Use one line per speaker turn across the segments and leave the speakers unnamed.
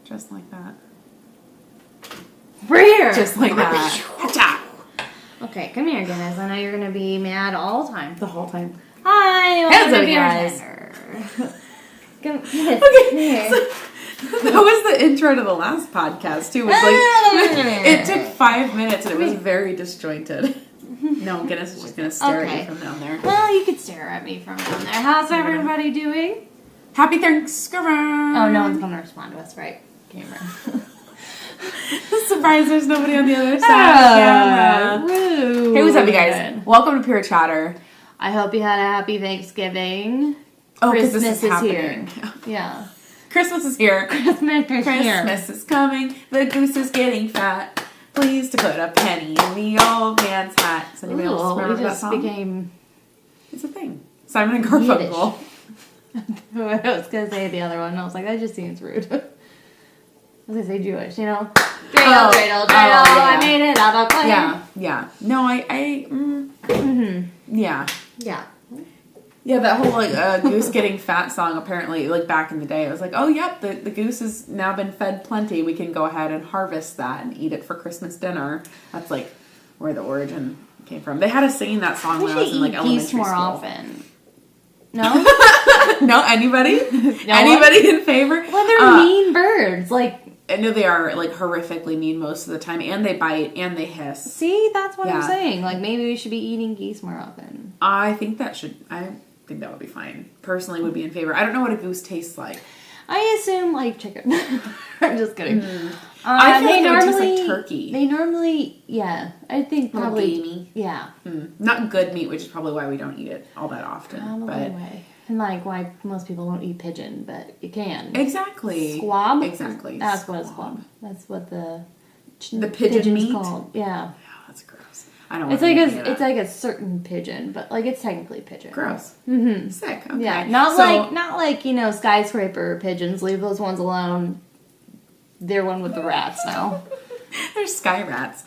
Just like that.
We're here!
Just like that.
Okay, come here, Guinness. I know you're going to be mad all the time.
The whole time.
Hi!
Hands up,
welcome to
guys.
Come here.
Okay. So, that was the intro to the last podcast, too. It was like, it took 5 minutes and it was very disjointed. No, Guinness is just going to stare at you from down there.
Well, you could stare at me from down there. How's everybody doing?
Happy Thanksgiving!
Oh, no one's going to respond to us, right? Camera.
Surprised there's nobody on the other side of the camera.
Rude.
Hey, what's up, you guys? Welcome to Pure Chatter.
I hope you had a happy Thanksgiving.
Oh, because
Christmas
this is
happening.
here.
Yeah.
Christmas is here.
Christmas
is coming. The goose is getting fat. Please to put a penny in the old man's hat. Does anybody else remember that song?
Became...
It's a thing. Simon and Garfunkel.
I was going to say the other one. I was like, that just seems rude. I was going to say Jewish, you know? Dreidel.
Yeah.
I made it out of clay.
Yeah. No, yeah. Yeah, that whole, like, goose getting fat song, apparently, like, back in the day, it was like, oh, yep, the goose has now been fed plenty. We can go ahead and harvest that and eat it for Christmas dinner. That's, like, where the origin came from. They had us singing that song when I was in, like, elementary school.
Geese more often. No?
No? Anybody?
No
Anybody in favor?
Well, they're mean birds. Like,
I know they are, like, horrifically mean most of the time, and they bite, and they hiss.
See, that's what I'm saying. Like, maybe we should be eating geese more often.
I think that would be fine. Personally, would be in favor. I don't know what a goose tastes like.
I assume, like, chicken. I'm just kidding.
I feel like it would taste like turkey.
They normally, I think probably...
gamey.
Yeah.
Not good meat, which is probably why we don't eat it all that often.
Why. And, like, why most people don't eat pigeon, but you can.
Exactly.
Squab?
Exactly.
That's what it's called. That's what the
pigeon meat?
Called. Yeah.
Oh, that's gross. I don't want
it's like a certain pigeon, but, like, it's technically pigeon.
Gross.
Mm-hmm.
Sick. Okay.
Yeah. Not like, you know, skyscraper pigeons. Leave those ones alone. They're one with the rats now.
They're sky rats.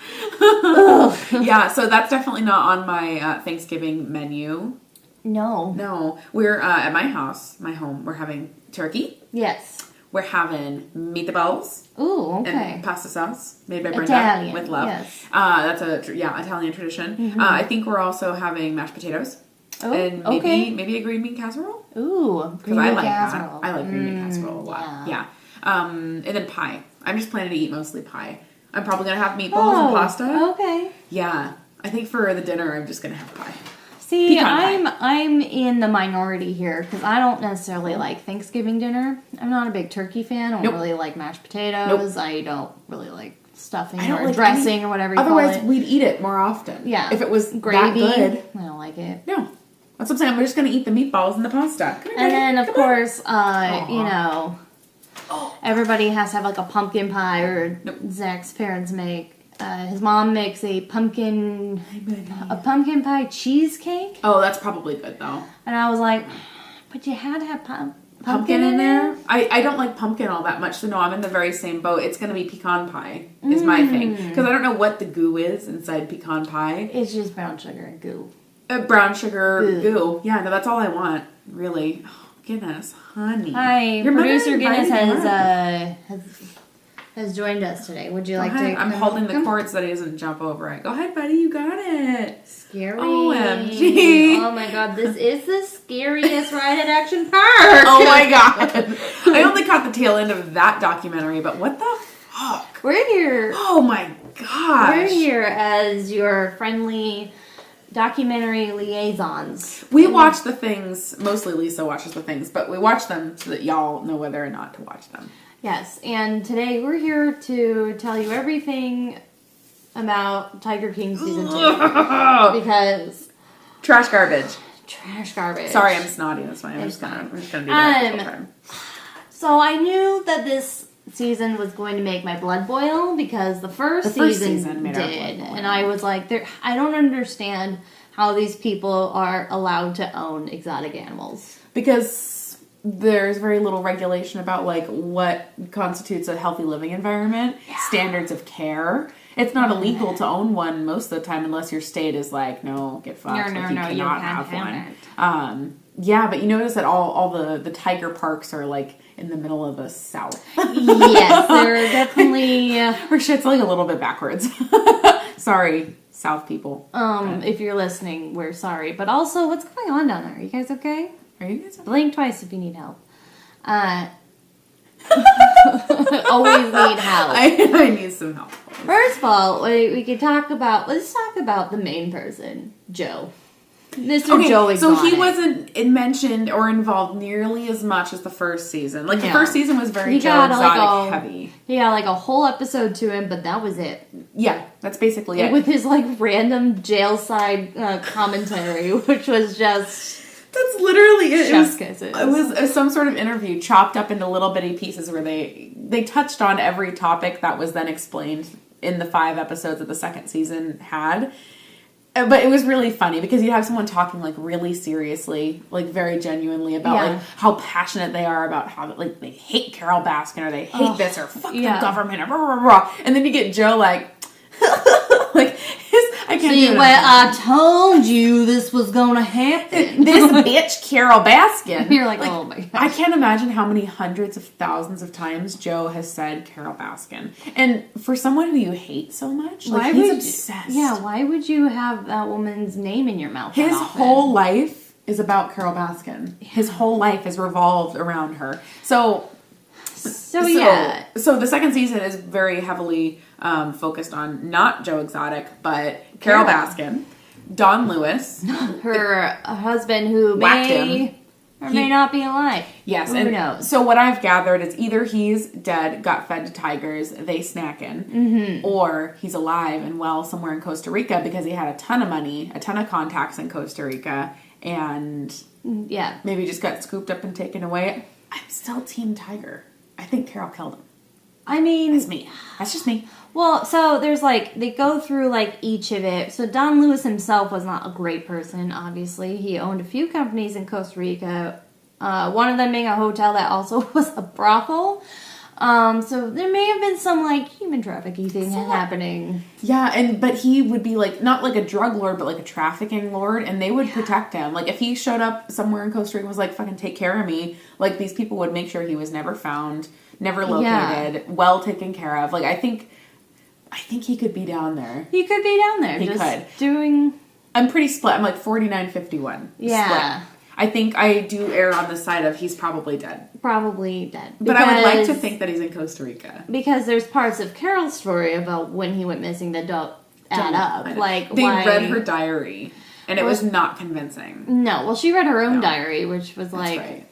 Yeah, so that's definitely not on my Thanksgiving menu. No. We're at my house, my home. We're having turkey.
Yes.
We're having meatballs.
Ooh, okay.
And pasta sauce made by Brenda
Italian,
with love.
Yes.
That's Italian tradition.
Mm-hmm.
I think we're also having mashed potatoes.
Oh,
and maybe a green bean casserole.
Ooh, green bean casserole.
I like green bean casserole a lot. Yeah. And then pie. I'm just planning to eat mostly pie. I'm probably gonna have meatballs and pasta.
Okay.
Yeah. I think for the dinner, I'm just gonna have pie.
See, I'm in the minority here because I don't necessarily like Thanksgiving dinner. I'm not a big turkey fan. I don't really like mashed potatoes. I don't really like stuffing or dressing or whatever you call it.
Otherwise, we'd eat it more often.
Yeah.
If it was
gravy,
that good.
I don't like it.
No. That's what I'm saying. We're just going to eat the meatballs and the pasta.
And then, of course, you know, everybody has to have like a pumpkin pie or Zach's parents make. His mom makes a pumpkin pie cheesecake.
Oh, that's probably good though.
And I was like, but you had to have
pumpkin in there? I don't like pumpkin all that much, so no, I'm in the very same boat. It's going to be pecan pie is my thing. Because I don't know what the goo is inside pecan pie.
It's just brown sugar and goo.
Brown sugar goo. Yeah, no, that's all I want, really. Oh, goodness, honey.
Hi, producer Guinness has joined us today. Would you like to?
I'm holding the cord so that he doesn't jump over it. Go ahead, buddy. You got it.
Scary.
OMG.
Oh my god, this is the scariest ride at Action Park.
Oh my god. I only caught the tail end of that documentary, but what the fuck?
We're here.
Oh my gosh.
We're here as your friendly documentary liaisons.
We watch the things, mostly Lisa watches the things, but we watch them so that y'all know whether or not to watch them.
Yes, and today we're here to tell you everything about Tiger King Season 2. Because...
Trash garbage. Sorry, I'm snotty. That's fine. I'm just gonna do that the whole time.
So I knew that this season was going to make my blood boil because the first season
made
did. And I was like, I don't understand how these people are allowed to own exotic animals.
Because there's very little regulation about, like, what constitutes a healthy living environment, standards of care. It's not illegal to own one most of the time unless your state is like, no, get fucked.
No,
you
you
cannot
can't
have one. Yeah, but you notice that all the tiger parks are, like, in the middle of the South.
Yes, they're definitely...
Or shit's like a little bit backwards. Sorry, South people.
If you're listening, we're sorry. But also, what's going on down there? Are you guys okay?
Are you guys okay?
Blink twice if you need help. Always need help.
I need some help.
First of all, we could talk about... Let's talk about the main person, Joe. Mr. Joe Exotic.
So he wasn't mentioned or involved nearly as much as the first season. Like, the first season was very Joe Exotic heavy.
He got like a whole episode to him, but that was it.
Yeah, that's basically it.
With his like random jail side commentary, which was just...
That's literally it.
Kisses.
It was some sort of interview chopped up into little bitty pieces where they touched on every topic that was then explained in the 5 episodes that the second season had. But it was really funny because you have someone talking like really seriously, like very genuinely about like how passionate they are about how like they hate Carol Baskin or they hate this or fuck the government or blah, blah, blah. And then you get Joe like like I can't
see where I told you this was gonna happen.
This bitch Carol Baskin.
You're like, oh my god.
I can't imagine how many hundreds of thousands of times Joe has said Carol Baskin. And for someone who you hate so much, like he's obsessed.
Yeah, why would you have that woman's name in your mouth?
His whole life is about Carol Baskin. His whole life is revolved around her. So the second season is very heavily focused on not Joe Exotic, but Carol Baskin, Don Lewis,
her husband who may or may not be alive.
Yes,
who knows?
So what I've gathered is either he's dead, got fed to tigers, they snacking, or he's alive and well somewhere in Costa Rica because he had a ton of money, a ton of contacts in Costa Rica, and maybe just got scooped up and taken away. I'm still Team Tiger. I think Carol killed him.
I mean...
That's me. That's just me.
Well, so there's like... They go through like each of it. So Don Lewis himself was not a great person, obviously. He owned a few companies in Costa Rica. One of them being a hotel that also was a brothel. So there may have been some like human trafficking thing happening.
Yeah, but he would be like, not like a drug lord, but like a trafficking lord, and they would protect him. Like if he showed up somewhere in Costa Rica and was like, fucking take care of me, like these people would make sure he was never found, never located, well taken care of. Like I think he could be down there.
He could be down there.
He
just
could.
Doing...
I'm pretty split. I'm like 49-51.
Yeah.
Split. I think I do err on the side of he's probably dead.
Probably dead.
But I would like to think that he's in Costa Rica.
Because there's parts of Carol's story about when he went missing that don't add up. Like
they read her diary, and it was not convincing.
No, well, she read her own diary, which was like,
right.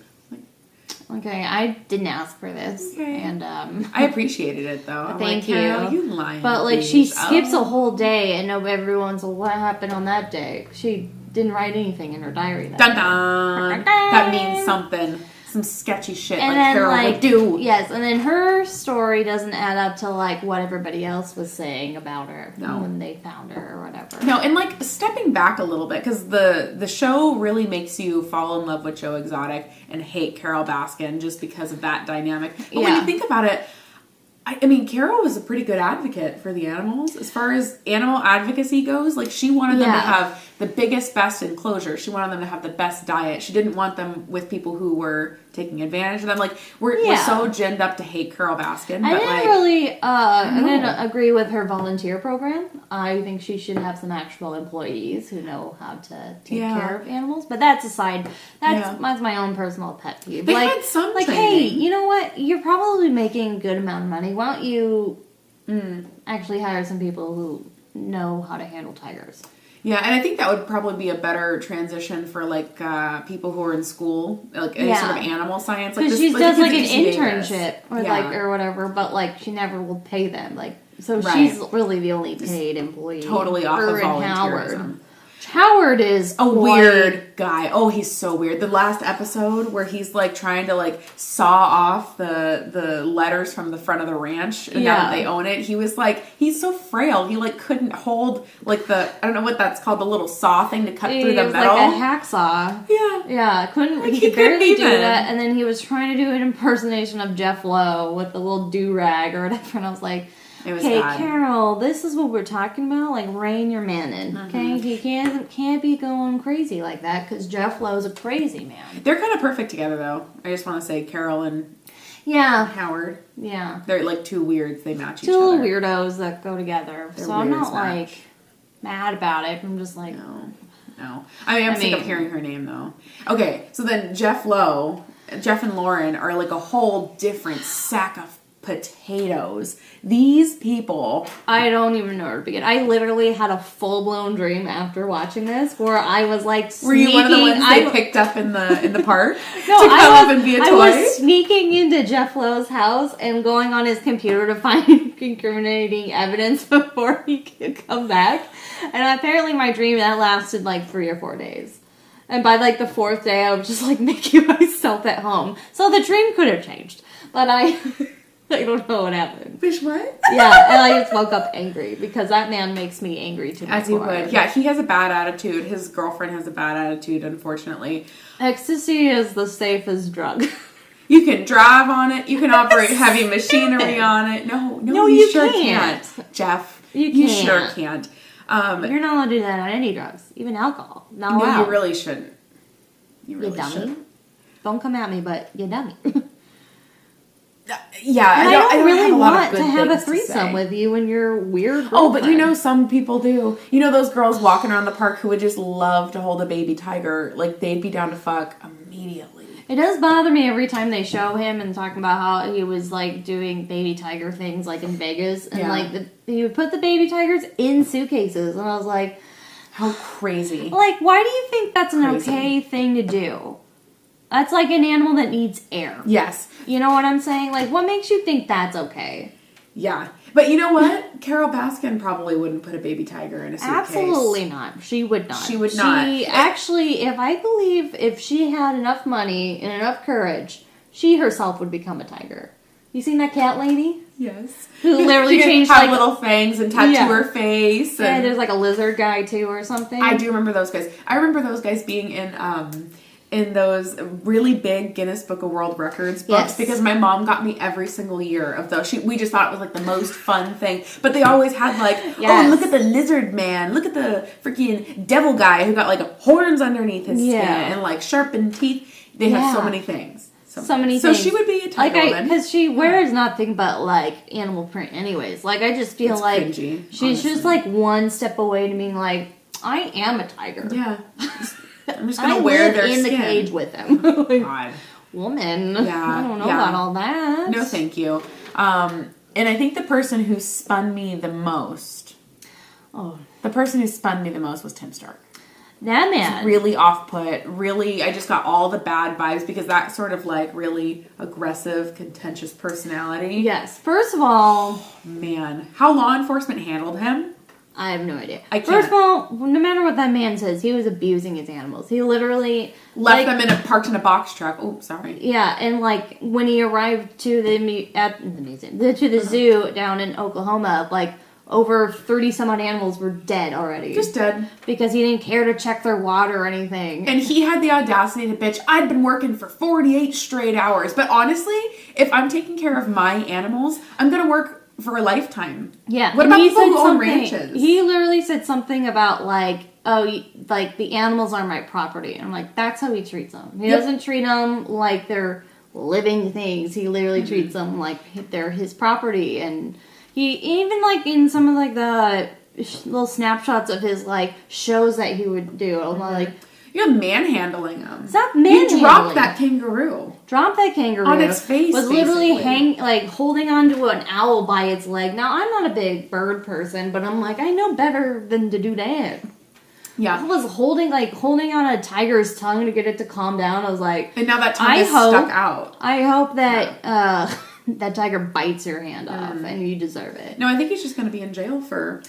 Okay, I didn't ask for this, and
I appreciated it though.
Thank you.
Carol, you lying.
But like, she skips a whole day, and everyone's like, "What happened on that day?" She didn't write anything in her diary.
Dun dun. That means something. Some sketchy shit and like Carol would do.
Yes, and then her story doesn't add up to like what everybody else was saying about her when they found her or whatever.
No, and like stepping back a little bit because the show really makes you fall in love with Joe Exotic and hate Carol Baskin just because of that dynamic. But when you think about it, I mean, Carol was a pretty good advocate for the animals. As far as animal advocacy goes, like, she wanted them to have the biggest, best enclosure. She wanted them to have the best diet. She didn't want them with people who were taking advantage of them. Like, we're so ginned up to hate Carol Baskin. But
I didn't agree with her volunteer program. I think she should have some actual employees who know how to take care of animals. But that's aside. That's my own personal pet peeve.
They had some training.
Hey, you know what? You're probably making a good amount of money. Why don't you actually hire some people who know how to handle tigers?
Yeah, and I think that would probably be a better transition for, like, people who are in school, like, any sort of animal science. Because
she does, like, an internship or whatever, but, like, she never will pay them. Like, so she's really the only paid employee.
Totally off of volunteerism.
Howard is
a weird guy. Oh, he's so weird. The last episode where he's like trying to like saw off the letters from the front of the ranch and now that they own it, he was like, he's so frail. He like couldn't hold like I don't know what that's called, the little saw thing to cut through the metal.
Like a hacksaw.
Yeah.
Yeah. He could barely do that. And then he was trying to do an impersonation of Jeff Lowe with the little do-rag or whatever. And I was like, hey, Carol, this is what we're talking about. Like, rein your man in, okay? He can't be going crazy like that because Jeff Lowe's a crazy man.
They're kind of perfect together, though. I just want to say Carol and
Yeah.
Howard.
Yeah.
They're like two weirds. They match each other.
Two weirdos that go together.
Their
so I'm not
weirds match.
like mad about it. I'm just like,
No. I mean, I'm sick of hearing her name though. Okay, so then Jeff and Lauren are like a whole different sack of potatoes. These people.
I don't even know where to begin. I literally had a full-blown dream after watching this where I was like sneaking.
Were you one of the ones they picked up in the park
No,
to come up and be a toy?
I was sneaking into Jeff Lowe's house and going on his computer to find incriminating evidence before he could come back. And apparently my dream, that lasted like 3 or 4 days. And by like the 4th day, I was just like making myself at home. So the dream could have changed. But I don't know what happened.
Fish what?
Yeah, and I just woke up angry because that man makes me angry to my
As you would. Yeah, he has a bad attitude. His girlfriend has a bad attitude, unfortunately.
Ecstasy is the safest drug.
You can drive on it. You can operate heavy machinery on it. No, you sure can't. Jeff. You sure can't.
You're not allowed to do that on any drugs, even alcohol. Not
no,
allowed.
you really shouldn't. You really
dummy.
shouldn't.
Don't come at me, but you dummy.
Yeah,
and I don't really want
to
to have a threesome with you and your weird girlfriend.
Oh, but you know some people do. You know those girls walking around the park who would just love to hold a baby tiger. Like, they'd be down to fuck immediately.
It does bother me every time they show him and talking about how he was, like, doing baby tiger things, like, in Vegas. And, like, he would put the baby tigers in suitcases. And I was like...
How crazy.
Like, why do you think that's an okay thing to do? That's like an animal that needs air.
Yes.
You know what I'm saying? Like, what makes you think that's okay?
Yeah. But you know what? Carol Baskin probably wouldn't put a baby tiger in a suitcase.
Absolutely not. She would not.
She would not.
She actually, if she had enough money and enough courage, she herself would become a tiger. You seen that cat lady?
Yes.
Who literally changed
have little fangs and tattoo her face.
And there's like a lizard guy too or something.
I do remember those guys. I remember those guys being in those really big Guinness Book of World Records books because my mom got me every single year of those. We just thought it was like the most fun thing. But they always had like, oh, look at the lizard man. Look at the freaking devil guy who got like horns underneath his skin and like sharpened teeth. They have so many things.
So many things.
So she would be a tiger woman.
Because she wears nothing but, like, animal print anyways. Like, I just feel like
cringy,
she's just, like, one step away to being like, I am a tiger.
Yeah. I'm just going to wear their skin.
I live in the cage with them.
God.
Woman. Yeah. I don't know about all that.
No, thank you. And I think the person who spun me the most was Tim Stark.
That man.
Really off-put. Really, I just got all the bad vibes because that sort of like really aggressive, contentious personality.
Yes. First of all...
Man. How law enforcement handled him?
I have no idea.
I can't.
First of all, no matter what that man says, he was abusing his animals. He literally...
Left them parked in a box truck. Oh, sorry.
Yeah, and like when he arrived to the zoo down in Oklahoma, like... Over 30 some odd animals were dead already.
Just dead.
Because he didn't care to check their water or anything.
And he had the audacity to bitch, I'd been working for 48 straight hours. But honestly, if I'm taking care of my animals, I'm going to work for a lifetime.
Yeah.
What about people who own ranches?
He literally said something about like, oh, like the animals are my property. And I'm like, that's how he treats them. He doesn't treat them like they're living things. He literally treats them like they're his property. And... He, even, like, in some of, like, the little snapshots of his, like, shows that he would do, like...
You're manhandling him.
Stop manhandling.
You dropped that kangaroo.
Dropped that kangaroo.
On its face,
was literally holding onto an owl by its leg. Now, I'm not a big bird person, but I'm like, I know better than to do that.
Yeah.
I was holding on a tiger's tongue to get it to calm down. I was like...
And now that tongue is stuck out.
I hope that, that tiger bites your hand off, and you deserve it.
No, I think he's just going to be in jail for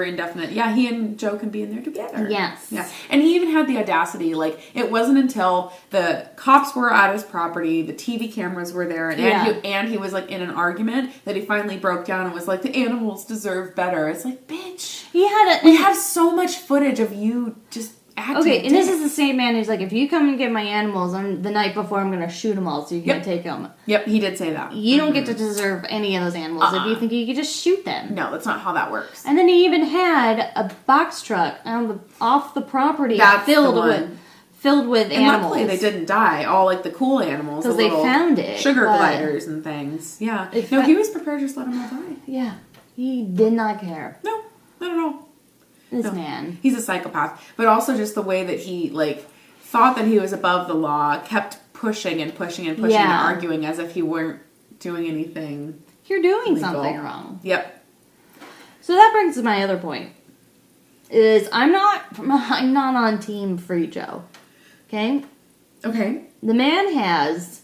indefinite. Yeah, he and Joe can be in there together.
Yes.
Yeah. And he even had the audacity, like, it wasn't until the cops were at his property, the TV cameras were there, and he was, like, in an argument that he finally broke down and was like, the animals deserve better. It's like, bitch. We have so much footage of you just...
Okay, and this is the same man who's like, if you come and get my animals, the night before I'm going to shoot them all so you can take them.
Yep, he did say that.
You don't get to deserve any of those animals if you think you could just shoot them.
No, that's not how that works.
And then he even had a box truck off the property filled with animals.
Luckily they didn't die. All like the cool animals.
Because they found it.
Sugar gliders and things. Yeah. No, he was prepared to just let them all die.
Yeah. He did not care.
No, not at all.
This man.
He's a psychopath. But also just the way that he, like, thought that he was above the law, kept pushing and pushing and pushing and arguing as if he weren't doing anything.
You're doing
legal.
something wrong.
Yep.
So that brings to my other point. Is I'm not on Team Free Joe. Okay?
Okay.
The man has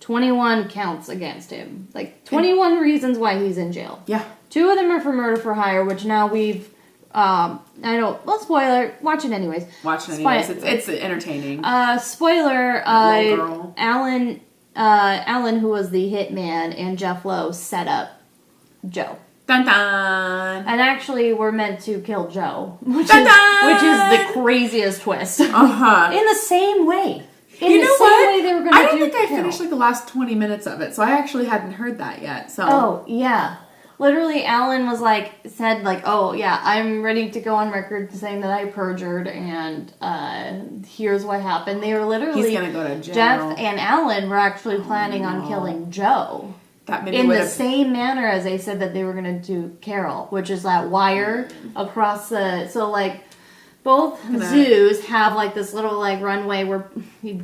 21 counts against him. Like, 21 reasons why he's in jail.
Yeah.
2 of them are for murder for hire, which now we've... spoiler. Watch it anyways.
It's entertaining.
Spoiler.
Girl.
Alan, who was the hitman, and Jeff Lowe set up Joe.
Dun dun.
And actually, we're meant to kill Joe, which
dun,
is the craziest twist. In the same way.
You know what?
They were going
I don't think I finished like the last 20 minutes of it, so I actually hadn't heard that yet. So.
Oh yeah. Literally, Alan was said, oh, yeah, I'm ready to go on record saying that I perjured, and here's what happened. They were literally...
He's gonna go to jail.
Jeff and Alan were actually planning on killing Joe.
In
the same manner as they said that they were going to do Carol, which is that wire across the... So, both zoos have, this little, runway where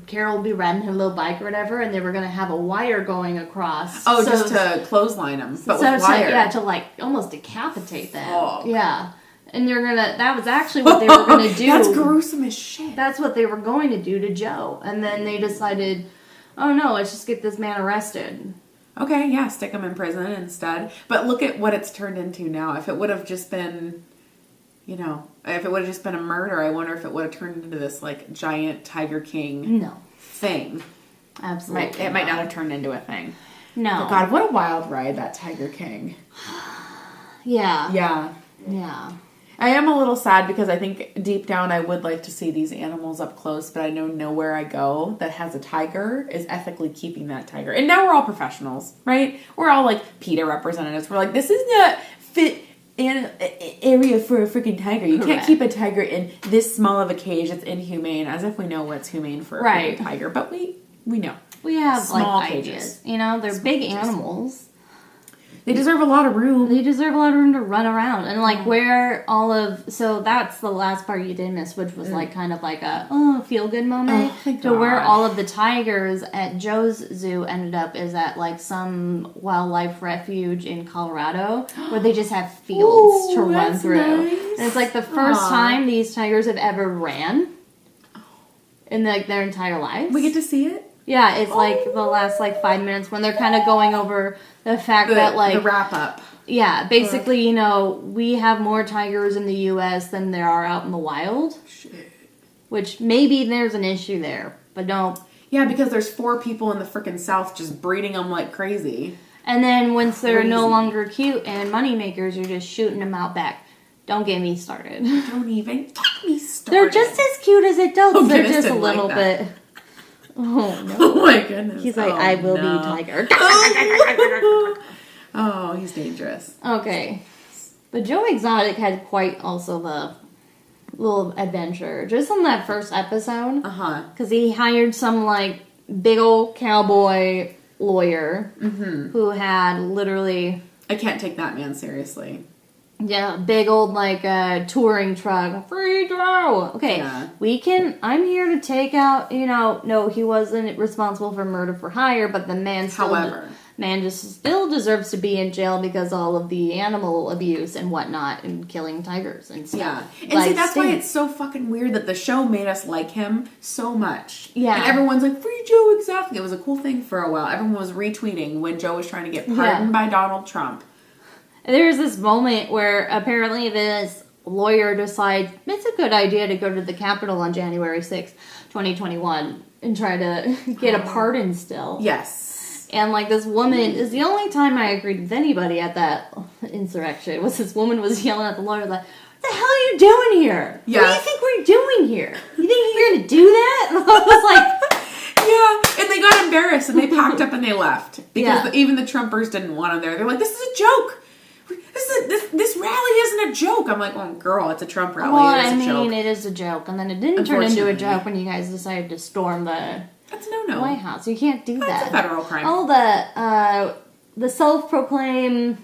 Carol will be riding her little bike or whatever, and they were going to have a wire going across.
Oh, so just to clothesline them, but with wire.
To, almost decapitate them.
Oh.
Yeah. And that was actually what they were going to do.
That's gruesome as shit.
That's what they were going to do to Joe. And then they decided, oh, no, let's just get this man arrested.
Okay, yeah, stick him in prison instead. But look at what it's turned into now. If it would have just been... if it would have just been a murder, I wonder if it would have turned into this, giant Tiger King thing.
Absolutely.
It might not have turned into a thing.
No.
But God, what a wild ride, that Tiger King.
Yeah.
Yeah.
Yeah.
I am a little sad because I think deep down I would like to see these animals up close, but I know nowhere I go that has a tiger is ethically keeping that tiger. And now we're all professionals, right? We're all, PETA representatives. We're this is not fit... area for a freaking tiger. You can't keep a tiger in this small of a cage. It's inhumane, as if we know what's humane for a freaking tiger. But we know.
We have
small
ideas. They're small big cages. Animals.
They deserve a lot of room.
They deserve a lot of room to run around. And where all of... So that's the last part you did miss, which was kind of a feel-good moment.
Oh,
where all of the tigers at Joe's zoo ended up is at some wildlife refuge in Colorado where they just have fields to run through.
Nice.
And it's the first time these tigers have ever ran in their entire lives.
We get to see it?
Yeah, it's the last 5 minutes when they're kind of going over the fact that
the wrap up.
Yeah, basically, we have more tigers in the U.S. than there are out in the wild.
Shit.
Which maybe there's an issue there, but don't.
Yeah, because there's 4 people in the frickin' South just breeding them like crazy.
And then once they're no longer cute and moneymakers, you're just shooting them out back. Don't get me started.
Don't even get me started.
They're just as cute as adults. They're just a little bit... Oh, no.
Oh, my goodness.
He's I will be tiger.
Oh, he's dangerous.
Okay. But Joe Exotic had quite also the little adventure. Just on that first episode. Because he hired some, big old cowboy lawyer who had literally...
I can't take that man seriously.
Yeah, big old, touring truck. Free Joe! Okay, I'm here to take out, no, he wasn't responsible for murder for hire, but the man still deserves to be in jail because all of the animal abuse and whatnot and killing tigers and stuff.
Yeah. And see, that's why it's so fucking weird that the show made us like him so much. Yeah. And everyone's like, Free Joe Exotic. It was a cool thing for a while. Everyone was retweeting when Joe was trying to get pardoned by Donald Trump.
There's this moment where apparently this lawyer decides it's a good idea to go to the Capitol on January 6th, 2021 and try to get a pardon still.
Yes.
And this woman is the only time I agreed with anybody at that insurrection was this woman was yelling at the lawyer what the hell are you doing here? Yeah. What do you think we're doing here? You think you're going to do that? And I was
yeah. And they got embarrassed and they packed up and they left. Because even the Trumpers didn't want them there. They're like, this is a joke. This rally isn't a joke. I'm like, oh, girl, it's a Trump rally.
Well,
it is a joke.
it is a joke. And then it didn't turn into a joke when you guys decided to storm the White House. You can't do that.
That's a federal crime.
Oh, the self-proclaimed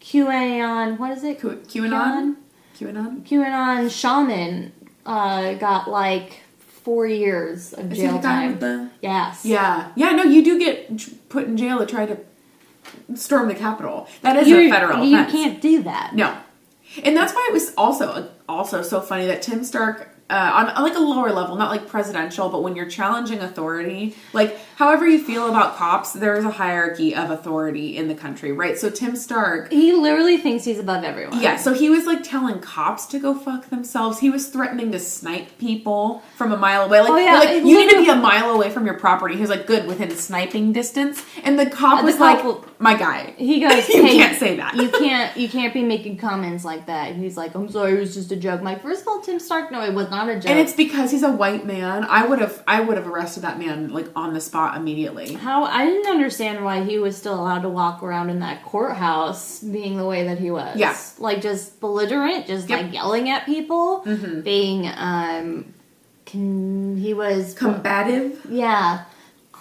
QAnon, what is it?
QAnon?
QAnon shaman got like 4 years of jail time. Yes.
Yeah. Yeah, no, you do get put in jail to try to storm the Capitol. That is a federal offense.
You can't do that.
No. And that's why it was also so funny that Tim Stark, on like a lower level, not like presidential, but when you're challenging authority, like however you feel about cops, there is a hierarchy of authority in the country, right? So Tim Stark,
he literally thinks he's above everyone.
Yeah, so he was like telling cops to go fuck themselves. He was threatening to snipe people from a mile away. Like, you need to be a mile away from your property. He was like, good, within sniping distance. And the cop was like, my guy.
He goes,
you can't say that.
You can't be making comments like that. He's like, I'm sorry, it was just a joke. I'm like, first of all, Tim Stark, no, it was not a joke.
And it's because he's a white man. I would have arrested that man like on the spot immediately.
I didn't understand why he was still allowed to walk around in that courthouse being the way that he was.
Yeah.
Like just belligerent, just like yelling at people, being he was
combative.
Yeah.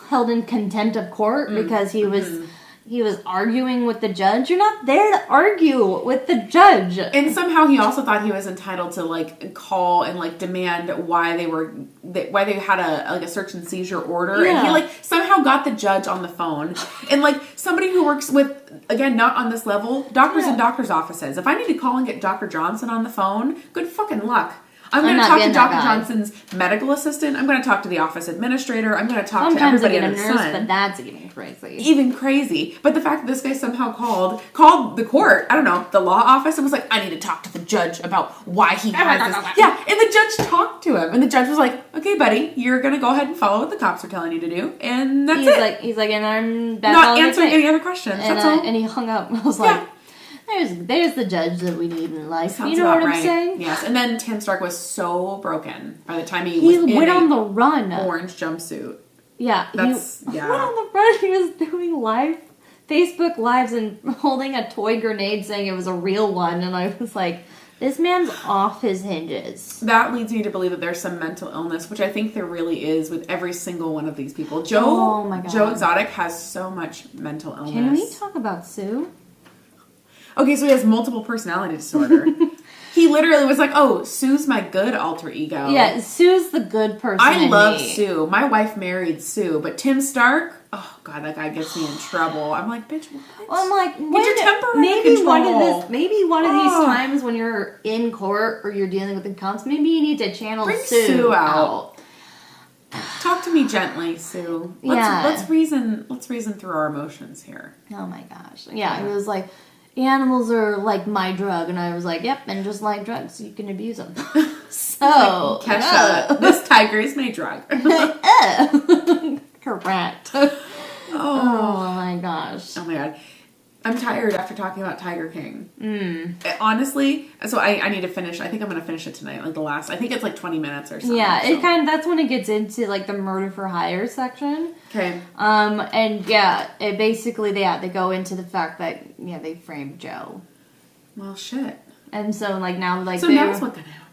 Held in contempt of court because he was arguing with the judge. You're not there to argue with the judge.
And somehow he also thought he was entitled to like call and like demand why they had a search and seizure order.
Yeah.
And he like somehow got the judge on the phone. And like somebody who works with, again, not on this level, doctors in doctors' offices. If I need to call and get Dr. Johnson on the phone, good fucking luck. I'm going to talk to Dr. Johnson's medical assistant. I'm going to talk to the office administrator. I'm going to talk to everybody in the sun.
But that's even crazy.
Even crazy. But the fact that this guy somehow called the court, I don't know, the law office, and was like, I need to talk to the judge about why he has this. Yeah, and the judge talked to him. And the judge was like, okay, buddy, you're going to go ahead and follow what the cops are telling you to do. And that's it.
He's like, and I'm
not answering any other questions. That's all.
And he hung up. I was like... There's the judge that we need in life.
Sounds
you know what I'm saying?
Yes. And then Tim Stark was so broken by the time he
went on the run.
Orange jumpsuit.
Yeah. He went on the run. He was doing Facebook Lives and holding a toy grenade saying it was a real one. And I was like, this man's off his hinges. That
leads me to believe that there's some mental illness, which I think there really is with every single one of these people. Joe Exotic has so much mental illness.
Can we talk about Sue?
Okay, so he has multiple personality disorder. He literally was like, oh, Sue's my good alter ego.
Yeah, Sue's the good person.
I love Sue. My wife married Sue. But Tim Stark, oh, God, that guy gets me in trouble. I'm like, bitch, what?
Well, I'm like,
get your temper under control.
Maybe one of these times when you're in court or you're dealing with the cops, maybe you need to channel Sue out.
Talk to me gently, Sue. Let's reason through our emotions here.
Oh, my gosh. Yeah, it was like... Animals are like my drug, and I was like, yep, and just like drugs, you can abuse them. So,
Kesha, this tiger is my drug.
Correct. Oh my gosh.
Oh my God. I'm tired after talking about Tiger King. Honestly, so I need to finish. I think I'm going to finish it tonight. Like I think it's like 20 minutes or something.
Yeah, that's when it gets into like the murder for hire section.
Okay.
And yeah, it basically, they go into the fact that, they framed Joe.
Well, shit.
And so like now, like.
So now's what's going to happen.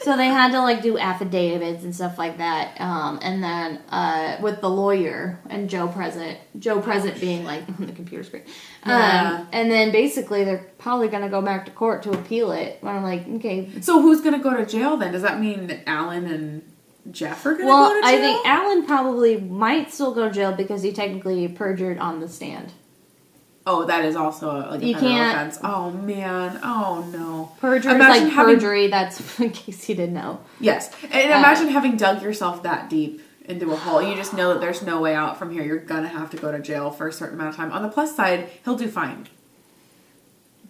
So they had to like do affidavits and stuff like that, and then with the lawyer and Joe Present being like on the computer screen, and then basically they're probably gonna go back to court to appeal it. And I'm like, okay.
So who's gonna go to jail then? Does that mean that Alan and Jeff are gonna go to jail?
I think Alan probably might still go to jail because he technically perjured on the stand.
Oh, that is also a federal offense. Oh, man. Oh, no.
Perjury is like perjury. That's in case you didn't know.
Yes. And imagine having dug yourself that deep into a hole. You just know that there's no way out from here. You're going to have to go to jail for a certain amount of time. On the plus side, he'll do fine.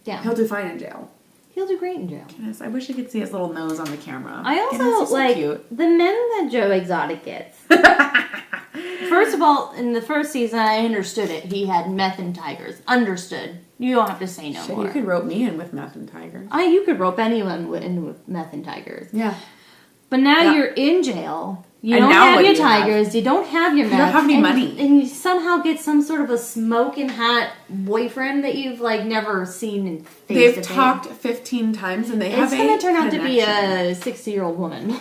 Yeah.
He'll do fine in jail.
He'll do great in jail.
Yes, I wish I could see his little nose on the camera.
I also like the men that Joe Exotic gets. First of all, in the first season, I understood it. He had meth and tigers. Understood. You don't have to say no more.
You could rope me in with meth and tigers.
You could rope anyone in with meth and tigers.
Yeah.
But now you're in jail, You don't have your tigers. You don't have your meth.
You don't have any money.
And you somehow get some sort of a smoking hot boyfriend that you've like never seen in face.
They've talked 15 times and they have a
It's going to turn out to be a 60-year-old woman.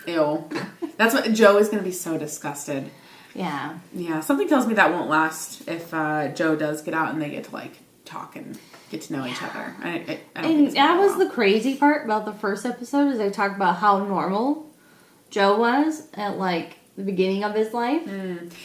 Ew. That's what Joe is going to be so disgusted.
Yeah.
Yeah. Something tells me that won't last if Joe does get out and they get to like talk and get to know each other. I don't think
that was the crazy part about the first episode is they talked about how normal Joe was at like the beginning of his life.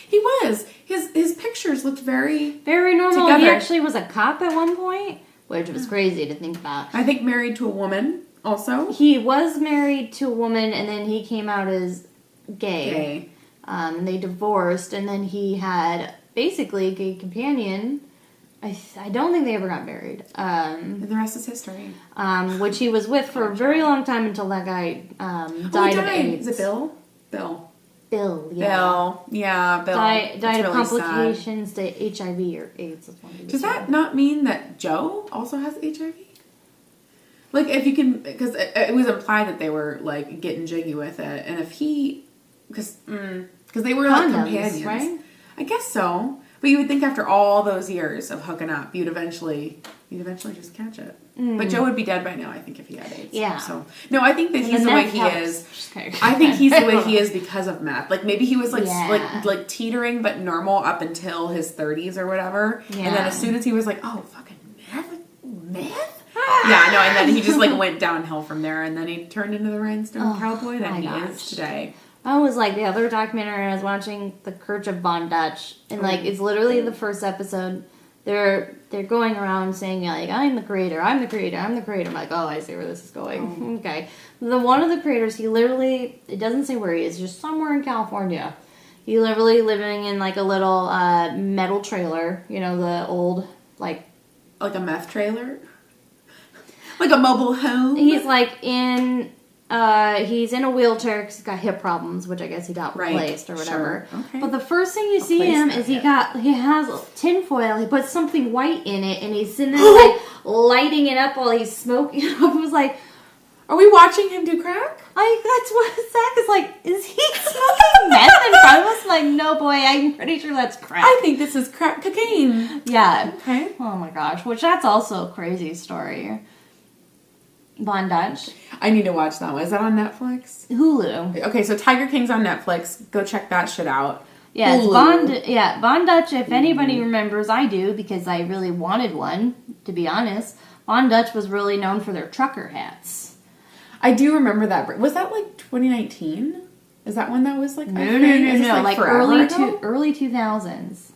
He was. His pictures looked very
normal.
together.
He actually was a cop at one point, which was crazy to think about.
I think married to a woman also.
He was married to a woman and then he came out as gay. And they divorced and then he had basically a gay companion. I don't think they ever got married.
And the rest is history.
Which he was with for a very long time until that guy died of AIDS.
Is it Bill? Bill, yeah.
Bill.
Yeah, Bill.
Died
really
of complications to HIV or AIDS.
Does that not mean that Joe also has HIV? Like, if you can... Because it was implied that they were, like, getting jiggy with it. And if he... Because they were, like, companions.
Right?
I guess so. But you would think after all those years of hooking up, you'd eventually just catch it. But Joe would be dead by now, I think, if he had AIDS.
Yeah.
So no, I think that he's the way he is. I think he's the way he is because of meth. Like maybe he was like teetering but normal up until his 30s or whatever. Yeah. And then as soon as he was like, oh fucking meth? Yeah, no, and then he just like went downhill from there, and then he turned into the rhinestone cowboy that he is today.
I was like the other documentary I was watching, The Courage of Von Dutch, and like it's literally the first episode. They're going around saying like I'm the creator. I'm like, oh, I see where this is going. Okay, one of the creators, he literally, it doesn't say where he is, just somewhere in California. He literally living in like a little metal trailer, you know, the old like
a meth trailer, like a mobile home.
He's like in. He's in a wheelchair because he's got hip problems, which I guess he got replaced or whatever. Sure. Okay. But the first thing you see him is he has tinfoil. He puts something white in it, and he's sitting there like lighting it up while he's smoking. I was like,
"Are we watching him do crack?"
That's what Zach is like. Is he smoking meth in front of us? I'm like, no, boy. I'm pretty sure that's crack.
I think this is crack cocaine.
Yeah.
Okay.
Oh my gosh. Which that's also a crazy story. Von Dutch.
I need to watch that one. Is that on Netflix?
Hulu.
Okay, so Tiger King's on Netflix. Go check that shit out.
Yeah, it's Von Dutch, if anybody remembers, I do, because I really wanted one, to be honest. Von Dutch was really known for their trucker hats.
I do remember that. Was that like 2019? Is that when that was like...
No, like early 2000s.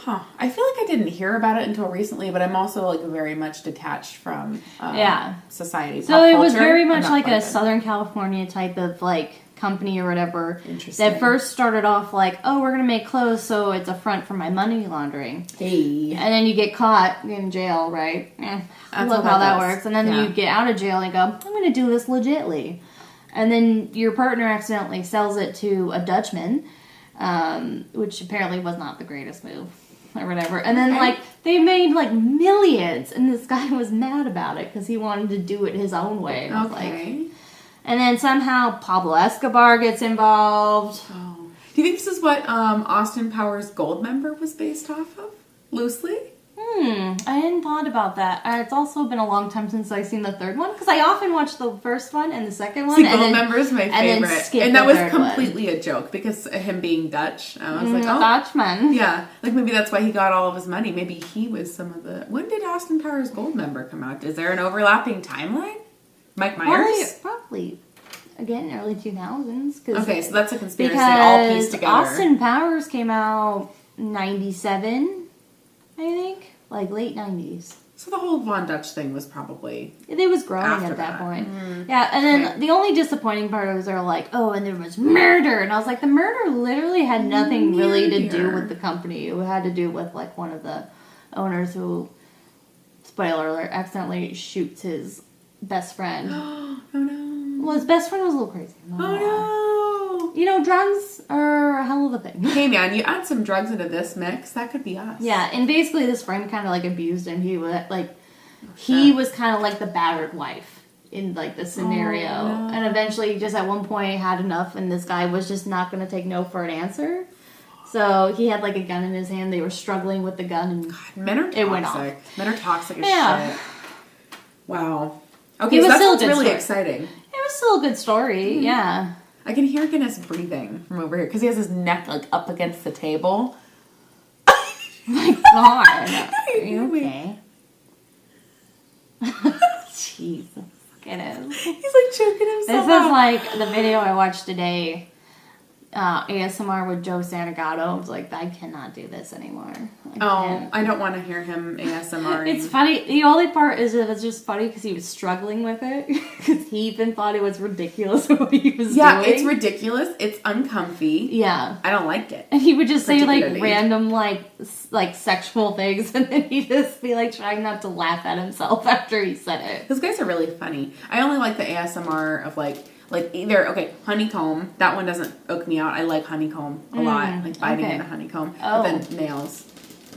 Huh. I feel like I didn't hear about it until recently, but I'm also like very much detached from society.
So it was very much like a Southern California type of like company or whatever.
Interesting.
That first started off like, oh, we're going to make clothes so it's a front for my money laundering.
Hey.
And then you get caught in jail, right? Look how that works. And then you get out of jail and go, I'm going to do this legitly. And then your partner accidentally sells it to a Dutchman, which apparently was not the greatest move. Or whatever. And then, like, they made, like, millions. And this guy was mad about it because he wanted to do it his own way. And and then somehow Pablo Escobar gets involved.
Oh. Do you think this is what Austin Powers Goldmember was based off of? Loosely?
I hadn't thought about that. It's also been a long time since I've seen the third one because I often watch the first one and the second one.
See, Goldmember is my favorite, and that was completely a joke because of him being Dutch. I was like, oh,
Dutchman.
Yeah, like maybe that's why he got all of his money. Maybe he was some of the. When did Austin Powers Goldmember come out? Is there an overlapping timeline? Mike Myers,
probably. Again, early 2000s.
Okay, so that's a conspiracy all pieced together.
Austin Powers came out 97, I think. Like late 90s.
So the whole Von Dutch thing was probably...
It was growing at that point. Yeah, and then the only disappointing part was they're like, oh, and there was murder. And I was like, the murder literally had nothing really to do with the company. It had to do with like one of the owners who, spoiler alert, accidentally shoots his best friend.
Oh no.
Well, his best friend was a little crazy.
Oh no.
You know, drugs are a hell of a thing.
Hey man, you add some drugs into this mix, that could be us.
Yeah, and basically this friend kind of like abused him. He was like, he was kind of like the battered wife in like the scenario.
No.
And eventually, just at one point, had enough, and this guy was just not going to take no for an answer. So he had like a gun in his hand. They were struggling with the gun, and
Men are toxic.
it went off.
Men are toxic as
Yeah.
shit. Wow. Okay, so
was
that
still a
sounds
good
really
story.
exciting.
It was still a good story. Yeah.
I can hear Guinness breathing from over here because he has his neck like up against the table.
My God. Are you okay? Jesus. Goodness.
He's like choking himself
This is
out.
like the video I watched today. ASMR with Joe Santagato. I was like, I cannot do this anymore.
I don't want to hear him ASMR.
It's funny. The only part is that it's just funny because he was struggling with it. Because he even thought it was ridiculous what he was doing.
Yeah, it's ridiculous. It's uncomfy.
Yeah.
I don't like it.
And he would just say like
Particularly.
random like sexual things, and then he'd just be like trying not to laugh at himself after he said it.
Those guys are really funny. I only like the ASMR of like either, honeycomb. That one doesn't oak me out. I like honeycomb a lot. Like biting
okay.
into honeycomb.
Oh.
But then nails.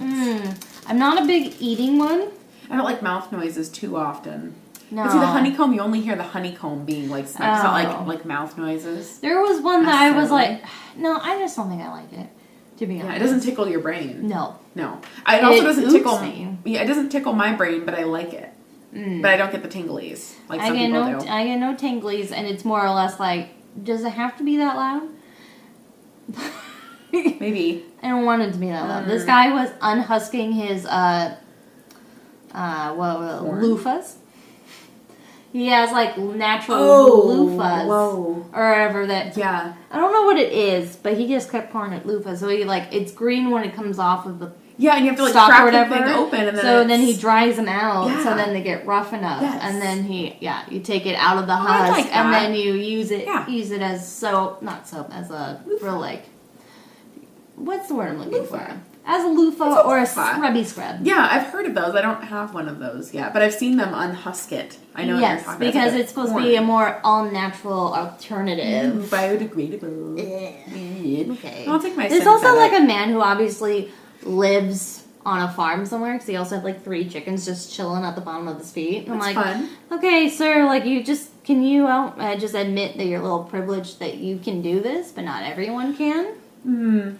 I'm not a big eating one.
I don't like mouth noises too often.
No.
But see, the honeycomb, you only hear the honeycomb being like smacked. It's not
Oh.
like mouth noises.
There was one that I was
Necessarily.
like, no, I just don't think I like it. To be honest.
Yeah, it doesn't tickle your brain.
No.
No. It also doesn't
oops
tickle
me.
Yeah, it doesn't tickle my brain, but I like it. But I don't get the tinglies like some people do.
I get no tinglies, and it's more or less like, does it have to be that loud?
Maybe.
I don't want it to be that loud. This guy was unhusking his loofahs. He has like natural loofahs
Whoa.
or whatever that.
Yeah.
I don't know what it is, but he just kept calling it loofahs. So he like it's green when it comes off of the
Yeah, and you have to like
stock or
crack the
whatever.
thing open, and then
so then he dries them out.
Yeah.
So then they get rough enough,
Yes.
and then you take it out of the
I
husk,
like
and
that.
then you use it
Yeah.
as soap, not soap, as a real like. What's the word I'm looking
Loofah.
for? As a loofah
It's a
or a
loofah.
scrubby scrub.
Yeah, I've heard of those. I don't have one of those yet, but I've seen them unhusk it. I know what
Yes,
you're talking
because
about.
it's supposed to be a more all-natural alternative.
Biodegradable.
Okay.
I'll take my
There's also
synthetic.
like a man who obviously lives on a farm somewhere because he also had like 3 chickens just chilling at the bottom of his feet. And I'm
That's
like,
fun.
okay, sir, like can you just admit that you're a little privileged that you can do this, but not everyone can?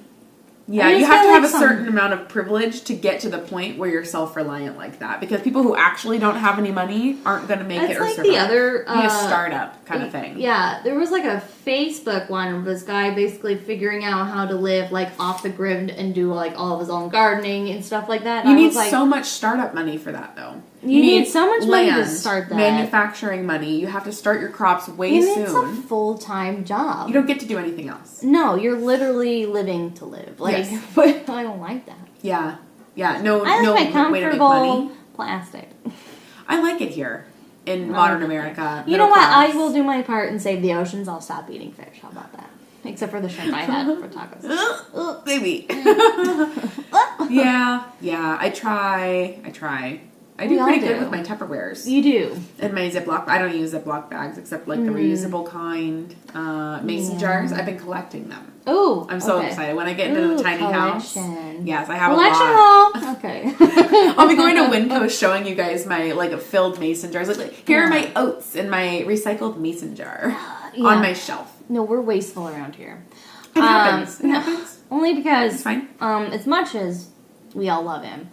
Yeah,
I
you
just
have to
feel
have
like
a
some-
certain amount of privilege to get to the point where you're self-reliant like that. Because people who actually don't have any money aren't going to make
That's
it or
like
survive.
the other
You need a startup kind of thing.
Yeah, there was like a Facebook one of this guy basically figuring out how to live like off the grid and do like all of his own gardening and stuff like that. And
You
I
need
was like,
so much startup money for that, though.
You need so much money to start that.
Manufacturing money. You have to start your crops way
and
soon.
it's a full-time job.
You don't get to do anything else.
No, you're literally living to live. Like,
Yes.
but I don't like that.
Yeah. Yeah. No,
I
no
like my
way to make
comfortable
money.
plastic.
I like it here in modern America.
You know what?
Middle
I
class.
will do my part and save the oceans. I'll stop eating fish. How about that? Except for the shrimp I had for tacos.
Baby. Yeah. I try. I do
We all
pretty
do.
good with my Tupperwares.
You do.
And my Ziploc. I don't use Ziploc bags except like the reusable kind. Mason jars. I've been collecting them.
Oh,
I'm so excited. When I get into the tiny house.
collection.
Yes, I have
Collection
a lot.
haul. Okay.
I'll be going to Winco showing you guys my like filled mason jars. Like here are my oats in my recycled mason jar on my shelf.
No, we're wasteful around here.
It happens. It happens.
Only because,
It's fine.
as much as we all love him,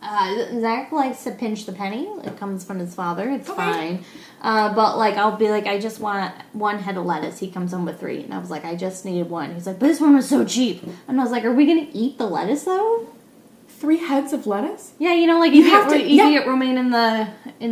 Zach likes to pinch the penny. It comes from his father. It's fine. But, like, I'll be like, I just want 1 head of lettuce. He comes home with 3. And I was like, I just needed 1. He's like, but this one was so cheap. And I was like, are we going to eat the lettuce, though?
3 heads of lettuce?
Yeah, you know, like, you can get romaine in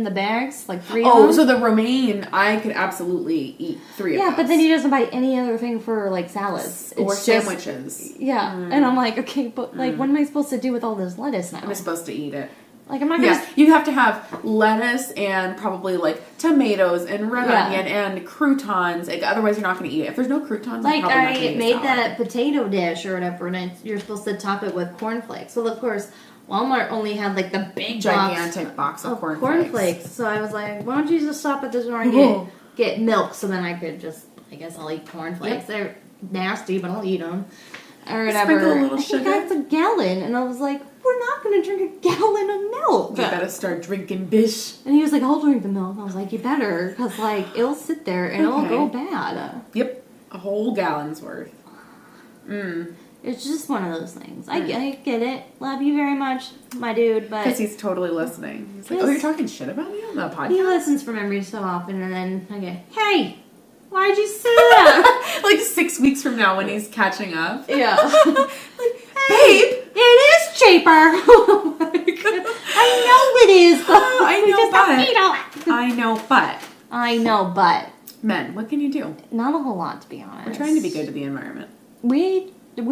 the bags, like 3 of them.
Oh, so the romaine, I could absolutely eat 3 of those.
Yeah, but then he doesn't buy any other thing for, like, salads.
Or
It's just-
sandwiches.
Yeah, and I'm like, okay, but, like, what am I supposed to do with all this lettuce now?
I'm supposed to eat it.
Like, I'm not gonna...
Yes, you have to have lettuce and probably like tomatoes and red onion and croutons. Like, otherwise, you're not going to eat it. If there's no croutons,
Like,
I'm probably not going to
I
eat
made
salad.
that potato dish or whatever, and you're supposed to top it with cornflakes. Well, of course, Walmart only had, like, the big
gigantic box of cornflakes.
So I was like, why don't you just stop at the store and get milk so then I could just, I guess I'll eat cornflakes.
Yep.
They're nasty, but I'll eat them. Or whatever.
Sprinkle a little
I think
sugar.
that's a gallon. And I was like, we're not going to drink a gallon of milk.
You better start drinking, bish.
And he was like, I'll drink the milk. I was like, you better, because, like, it'll sit there and it'll go bad.
Yep. A whole gallon's worth.
It's just one of those things. I get it. Love you very much, my dude, but...
Because he's totally listening. He's like, oh, you're talking shit about me on the podcast?
He listens from every so often, and then I go, hey, why'd you say that?
Like 6 weeks from now when he's catching up.
Yeah.
Like, babe!
It is cheaper. Oh my God. I know it is. I know, but...
Men, what can you do?
Not a whole lot, to be honest.
We're trying to be good to the environment.
We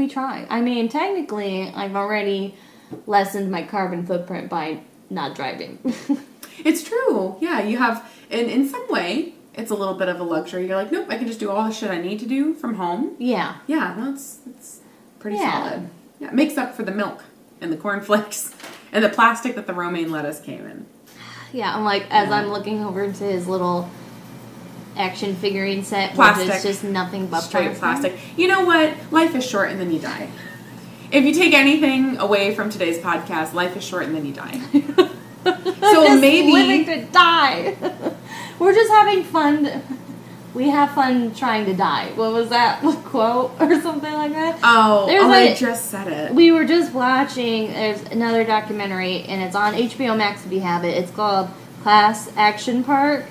try. I mean, technically, I've already lessened my carbon footprint by not driving.
It's true. Yeah, you have, in some way, it's a little bit of a luxury. You're like, nope, I can just do all the shit I need to do from home.
Yeah.
Yeah, no, it's pretty solid. Yeah, it makes up for the milk and the cornflakes and the plastic that the romaine lettuce came in.
Yeah, I'm like, as I'm looking over to his little action figurine set,
Plastic.
which is just nothing but
straight plastic. You know what? Life is short and then you die. If you take anything away from today's podcast, life is short and then you die. So
just
maybe
living to die. We're just having fun. We have fun trying to die. What was that quote or something like that?
I just said it.
We were just watching. There's another documentary, and it's on HBO Max if you have it. It's called Class Action Park.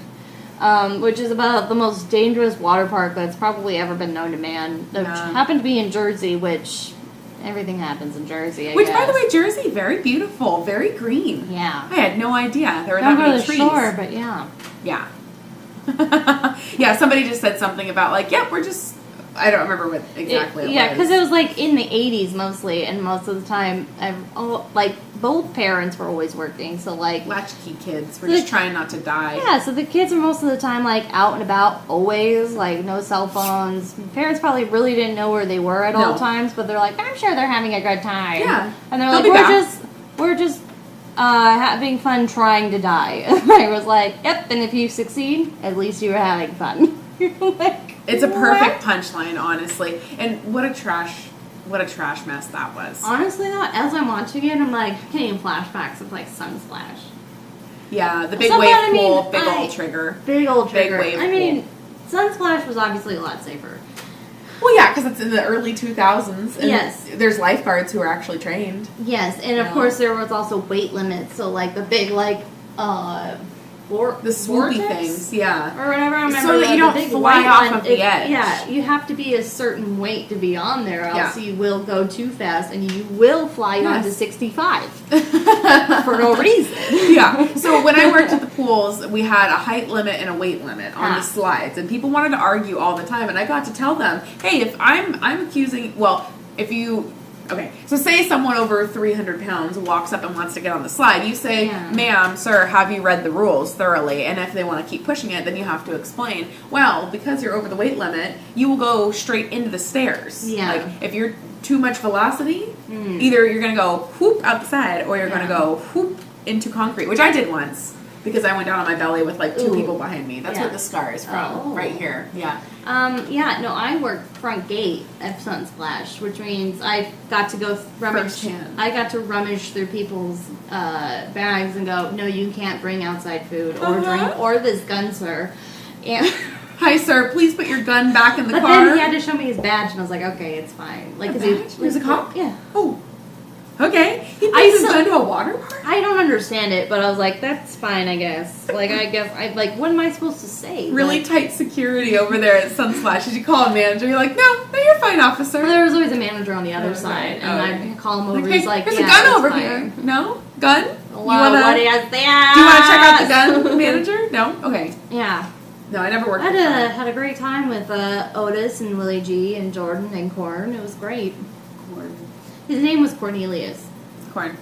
Which is about the most dangerous water park that's probably ever been known to man. That happened to be in Jersey, which everything happens in Jersey, I guess.
By the way, Jersey, very beautiful, very green.
Yeah.
I had no idea there were
Don't
that
go
many
to the
trees.
shore, but yeah.
Yeah. Yeah, somebody just said something about, like, we're just... I don't remember what exactly it was.
Yeah, because it was like in the 80s mostly, and most of the time, both parents were always working, so like...
Latchkey kids. We're just trying not to die.
Yeah, so the kids are most of the time like out and about, always, like no cell phones. Parents probably really didn't know where they were at all times, but they're like, I'm sure they're having a good time.
Yeah.
And they're like, we're just having fun trying to die. I was like, yep, and if you succeed, at least you were having fun. You're like...
It's a perfect punchline, honestly. And what a trash mess that was.
Honestly, though, as I'm watching it, I'm like getting flashbacks of like Sunsplash.
Yeah, the big wave pool, big old trigger.
Big old trigger.
Big wave
I mean, Sunsplash was obviously a lot safer.
Well, yeah, because it's in the early 2000s. And
yes.
There's lifeguards who are actually trained.
Yes, and of course there was also weight limits. So like the big
the swoopy things, yeah.
Or whatever, I remember.
So that you don't fly off of the edge.
Yeah, you have to be a certain weight to be on there, else you will go too fast and you will fly onto 65. For no reason.
Yeah. So when I worked at the pools, we had a height limit and a weight limit on the slides. And people wanted to argue all the time. And I got to tell them, hey, if I'm accusing, if you... Okay, so say someone over 300 pounds walks up and wants to get on the slide. You say, ma'am, sir, have you read the rules thoroughly? And if they want to keep pushing it, then you have to explain, well, because you're over the weight limit, you will go straight into the stairs.
Yeah.
Like, if you're too much velocity, either you're going to go whoop out the side or you're going to go whoop into concrete, which I did once. Because I went down on my belly with like two people behind me. That's what the scar is from, right here. Yeah.
I worked front gate at Sunsplash, which means I got to go rummage. I got to rummage through people's bags and go, no, you can't bring outside food or drink or this gun, sir. And
hi, sir. Please put your gun back in the car.
But then he had to show me his badge, and I was like, okay, it's fine. Like,
he was a cop.
Yeah.
Oh. Okay. He put his gun to a water park?
I don't understand it, but I was like, that's fine, I guess. Like, what am I supposed to say?
Really tight security over there at Sunsplash. Did you call a manager? You're like, no, you're fine, officer.
Well, there was always a manager on the other side, and I'd call him over. He's like,
there's a gun over here. No? Gun?
What is that?
Do you want to check out the gun, manager? No? Okay.
Yeah.
No, I never worked
with him. Had a great time with Otis and Willie G and Jordan and Corn. It was great.
Corn.
His name was Cornelius.
Corn.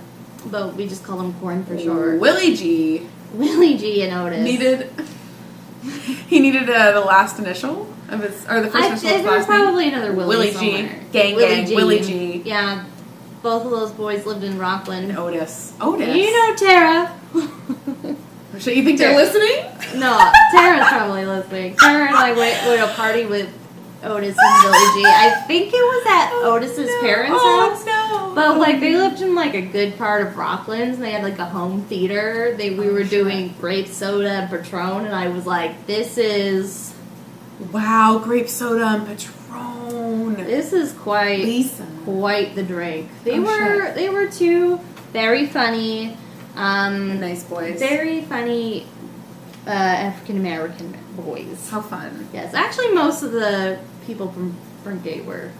But we just called him Corn for short.
Willie G.
Willie G and Otis.
He needed the last initial of his, or the first initial of his last name?
There's probably another Willie
somewhere. Gang. Willie G.
Yeah. Both of those boys lived in Rockland.
Otis.
You know Tara.
So you think they're listening?
No, Tara's probably listening. Tara and I went to a party with Otis and Billie G. I think it was at Otis's parents' house.
No.
But, like, they lived in, like, a good part of Rocklands, and they had, like, a home theater. We were doing grape soda and Patron, and I was like, this is...
Wow, grape soda and Patron.
This is quite the drink. They were two very funny...
nice boys.
Very funny African-American boys.
How fun.
Yes, actually most of the people from Gay were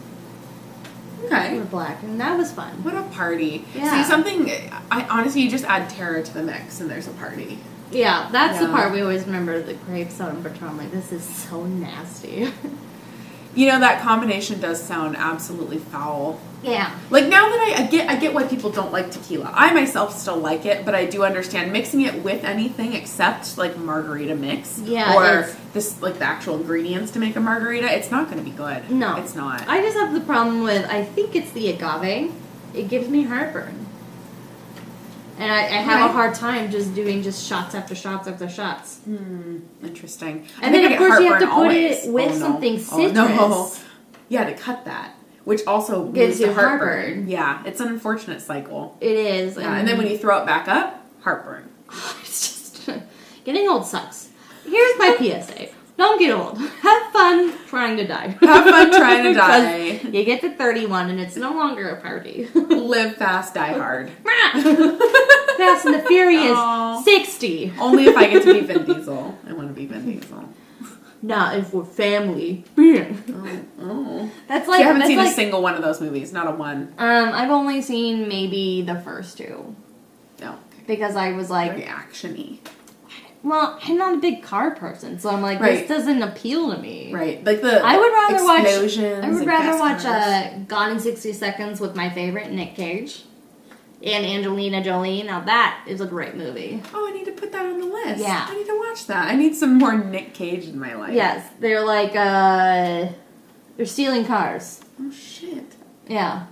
black, and that was fun.
What a party.
Yeah.
See, honestly, you just add terror to the mix and there's a party.
Yeah, that's the part we always remember, the grape soda and Patron. Like, this is so nasty.
You know, that combination does sound absolutely foul.
Yeah.
Like, now that I get why people don't like tequila. I myself still like it, but I do understand mixing it with anything except, like, margarita mix.
Yeah.
Or this, like, the actual ingredients to make a margarita. It's not going to be good.
No.
It's not.
I just have the problem with, I think it's the agave. It gives me heartburn. And I have a hard time just doing shots after shots after shots.
Interesting.
And then, of course, you have to put it with something citrus.
No. Yeah, to cut that. Which also
gives you
heartburn. Yeah, it's an unfortunate cycle.
It is.
Yeah, and then when you throw it back up, heartburn.
It's just... Getting old sucks. Here's my PSA. Don't get old. Have fun trying to die.
Have fun trying to die.
You get to 31 and it's no longer a party.
Live fast, die hard.
Fast and the Furious 60.
Only if I get to be Vin Diesel. I want to be Vin Diesel.
Not if we're family.
Oh.
That's like...
So you haven't seen a single one of those movies. Not a one.
I've only seen maybe the first two.
No.
Because I was like...
Very action-y.
Well, I'm not a big car person, so I'm like, this doesn't appeal to me.
Right. Like the
I would rather
explosions.
I would rather watch Gone in 60 Seconds with my favorite, Nick Cage. And Angelina Jolie. Now that is a great movie.
Oh, I need to put that on the list.
Yeah.
I need to watch that. I need some more Nick Cage in my life.
Yes. They're like, they're stealing cars.
Oh, shit.
Yeah.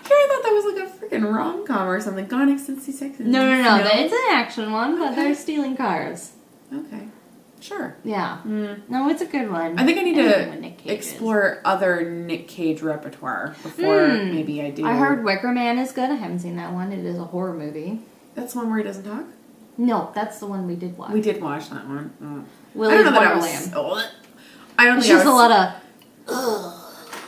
Here, I thought that was like a freaking rom-com or something. Gone in 60 Seconds.
No. It's an action one, but they're stealing cars.
Okay. Sure.
Yeah. No, it's a good one.
I think I need to explore other Nick Cage repertoire before maybe I do.
I heard Wicker Man is good. I haven't seen that one. It is a horror movie.
That's the one where he doesn't talk?
No, that's the one we did watch.
We did watch that one.
Willy's Wonderland.
I don't think
She's a lot of...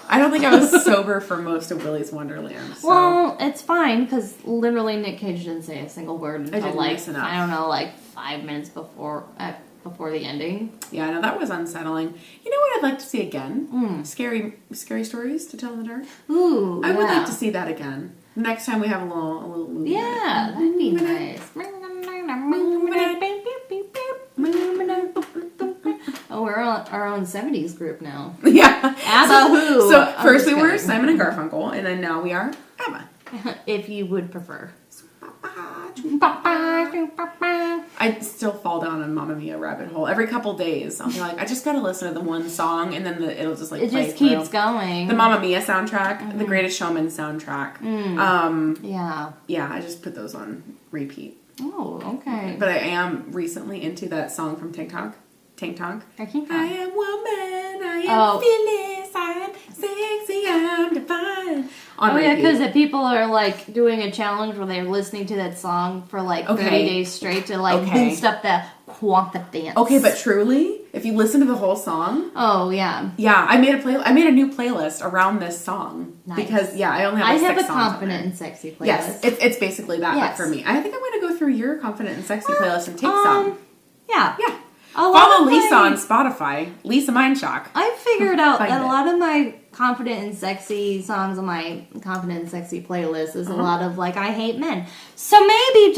I don't think I was sober for most of Willy's Wonderland. So.
Well, it's fine, because literally Nick Cage didn't say a single word until, like, I don't know, like 5 minutes before the ending.
Yeah, no, that was unsettling. You know what I'd like to see again? Scary stories to tell in the dark.
Ooh,
I would like to see that again. Next time we have a little movie.
Yeah, that'd be nice. Oh, we're our own 70s group now.
Yeah.
ABBA who?
So first we were Simon and Garfunkel, and then now we are ABBA.
If you would prefer.
I still fall down a Mamma Mia rabbit hole. Every couple days, I'll be like, I just gotta listen to the one song, and then it'll just like play
just keeps going.
The Mamma Mia soundtrack, the Greatest Showman soundtrack. Yeah, I just put those on repeat.
Oh, okay.
But I am recently into that song from TikTok. I am woman, I am fearless, I am sexy, I'm divine.
Yeah, because people are like doing a challenge where they're listening to that song for like 30 days straight to like boost up the confidence.
Okay, but truly, if you listen to the whole song.
Oh yeah.
Yeah, I made a new playlist around this song.
Nice.
Because I only have 6 songs.
I have a confident and sexy playlist.
Yes, it's basically that, but for me. I think I'm going to go through your confident and sexy playlist and take some.
Yeah.
Yeah. Follow Lisa on Spotify. Lisa Mindshock.
I figured out that a lot of my confident and sexy songs on my confident and sexy playlist is a lot of like I hate men. So maybe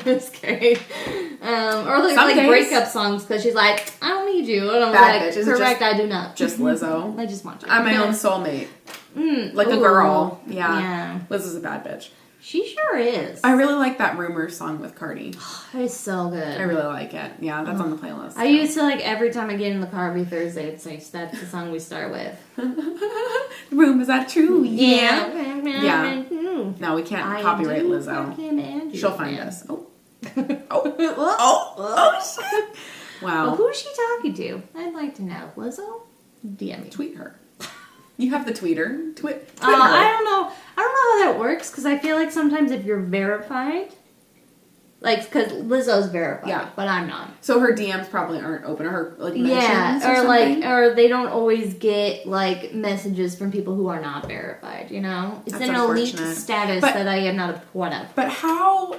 just kidding. Or like breakup songs because she's like I don't need you and I'm like correct I do not.
Just Lizzo.
I just want you.
I'm my own soulmate. Like a girl. Yeah. Liz is a bad bitch.
She sure is.
I really like that Rumor song with Cardi.
It's so good.
I really like it. Yeah, that's on the playlist.
I used to like every time I get in the car every Thursday, it's like that's the song we start with.
Room, is that true?
Yeah.
Yeah. No, we can't copyright Lizzo. She'll find us. Oh, shit. Wow.
Well, who is she talking to? I'd like to know. Lizzo? DM me.
Tweet her. You have the tweeter. Tweet her.
I don't know how that works, because I feel like sometimes if you're verified, like, because Lizzo's verified, but I'm not.
So her DMs probably aren't open, or her, like,
mentions
or
like, or they don't always get, like, messages from people who are not verified, you know? It's an elite status that I am not a part of.
But how